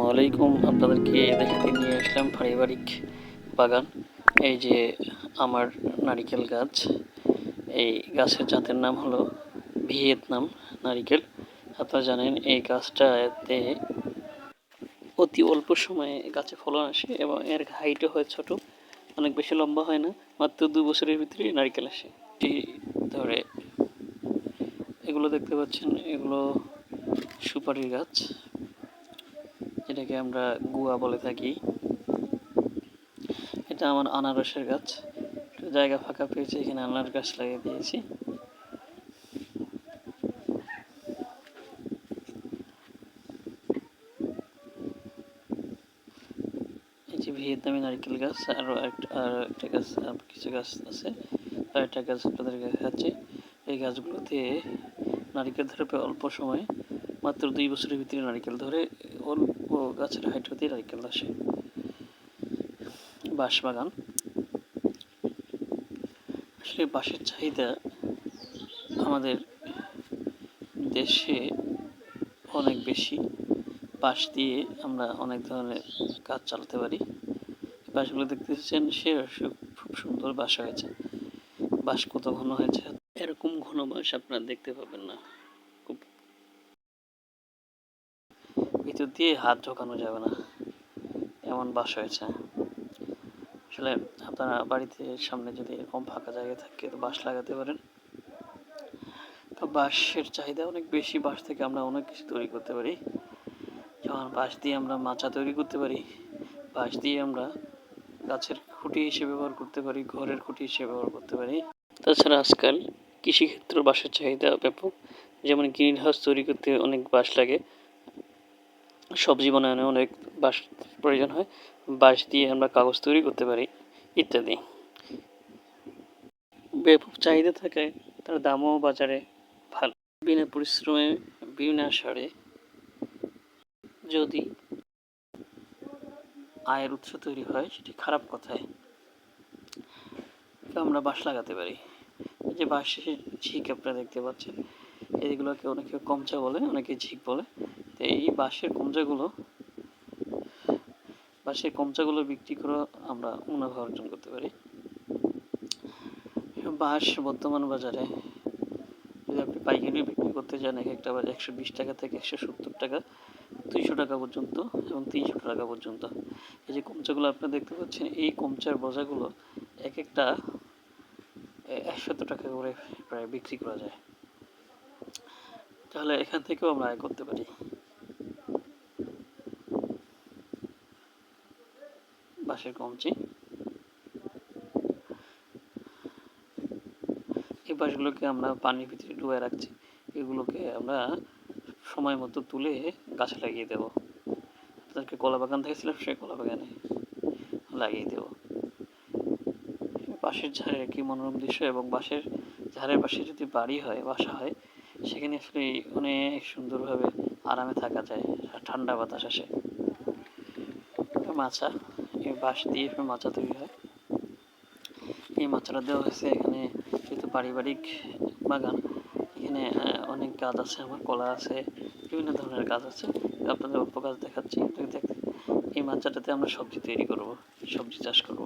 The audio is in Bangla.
ওয়ালাইকুম, আপনাদেরকে দেখাতে নিয়ে আসলাম পারিবারিক বাগান। এই যে আমার নারিকেল গাছ। এই গাছের জাতের নাম হলো ভিয়েতনাম নারিকেল। আপনারা জানেন এই গাছটাতে অতি অল্প সময়ে গাছে ফলন আসে এবং এর হাইটও হয় ছোট, অনেক বেশি লম্বা হয় না। মাত্র 2 বছরের ভিতরেই নারিকেল আসে। ধরে এগুলো দেখতে পাচ্ছেন, এগুলো সুপারির গাছ, যেটাকে আমরা গুয়া বলে থাকি। এটা আমার আনারসের গাছ। জায়গা ফাঁকা পেয়েছি, এখানে আনারস গাছ লাগিয়ে দিয়েছি। এই যে ভিয়েতনামি নারকেল গাছ, আর একটা গাছ, কিছু গাছ আছে, আর একটা গাছ আপনাদেরকে দেখাচ্ছি। এই গাছগুলোতে নারিকেল ধরে প্রায় অল্প সময়, মাত্র 2 বছরের ভিতরে নারিকেল ধরে। অল্প গাছের হাইট হতেই নারিকেল আসে। বাঁশ বাগান, আসলে বাঁশের চাহিদা আমাদের দেশে অনেক বেশি। বাঁশ দিয়ে আমরা অনেক ধরনের কাজ চালাতে পারি। বাঁশগুলো দেখতেছেন, সে খুব সুন্দর বাঁশ হয়েছে। বাঁশ কত ঘন হয়েছে, এরকম ঘন বাঁশ আপনারা দেখতে পাবেন না। খুব ভিতর দিয়ে হাত ঢোকানো যাবে না, এমন বাঁশ হয়েছে। আসলে আপনারা বাড়িতে সামনে যদি এরকম ফাঁকা জায়গা থাকে তো বাঁশ লাগাতে পারেন। তো বাঁশের চাহিদা অনেক বেশি। বাঁশ থেকে আমরা অনেক কিছু তৈরি করতে পারি। যেমন বাঁশ দিয়ে আমরা মাচা তৈরি করতে পারি, বাঁশ দিয়ে আমরা গাছের খুঁটি হিসেবে ব্যবহার করতে পারি, ঘরের খুঁটি হিসেবে ব্যবহার করতে পারি। তাছাড়া আজকাল কৃষিক্ষেত্র বাঁশের চাহিদা ব্যাপক। যেমন গ্রিন হাউস তৈরি করতে অনেক বাঁশ লাগে, সবজি বানানো অনেক বাঁশ প্রয়োজন হয়। বাঁশ দিয়ে আমরা কাগজ তৈরি করতে পারি ইত্যাদি। ব্যাপক চাহিদা থাকায় তার দামও বাজারে ভালো। বিনা পরিশ্রমে, বিনা সারে যদি আয়ের উৎস তৈরি হয়, সেটি খারাপ কথায়। আমরা বাঁশ লাগাতে পারি। এই যে বাঁশের ঝিক আপনারা দেখতে পাচ্ছেন, এইগুলোকে অনেকে কমচা বলে, অনেকে ঝিক বলে। তো এই বাঁশের কমচাগুলো বিক্রি করে আমরা মুনাফা অর্জন করতে পারি। বাঁশ বর্তমান বাজারে যদি আপনি পাইকারি বিক্রি করতে চান, এক একটা বাজার 120 টাকা থেকে 170 টাকা, 200 টাকা পর্যন্ত এবং 300 টাকা পর্যন্ত। এই যে কমচাগুলো আপনারা দেখতে পাচ্ছেন, এই কমচার বোঝাগুলো এক একটা 100 টাকা করে প্রায় বিক্রি করা যায়। তাহলে এখান থেকেও আমরা আয় করতে পারি। বাঁশের কমচি, এই বাঁশগুলোকে আমরা পানির ভিতরে ডুবায় রাখছি। এগুলোকে আমরা সময় মতো তুলে গাছে লাগিয়ে দেবো। তাদেরকে কলা বাগান দেখেছিলাম, সেই কলা বাগানে লাগিয়ে দেবো। বাঁশের ঝাড়ের কি মনোরম দৃশ্য, এবং বাঁশের ঝাড়ের পাশে যদি বাড়ি হয়, বাসা হয়, সেখানে আসলে অনেক সুন্দরভাবে আরামে থাকা যায়, ঠান্ডা বাতাস আসে। মাচা, এই বাঁশ দিয়ে মাচা তৈরি হয়। এই মাচাটা দেওয়া হয়েছে এখানে, যেহেতু পারিবারিক বাগান, এখানে অনেক গাছ আছে, আমার কলা আছে, বিভিন্ন ধরনের গাছ আছে। আপনাদের অল্প গাছ দেখাচ্ছি, দেখতে এই মাচাটাতে আমরা সবজি তৈরি করব, সবজি চাষ করব।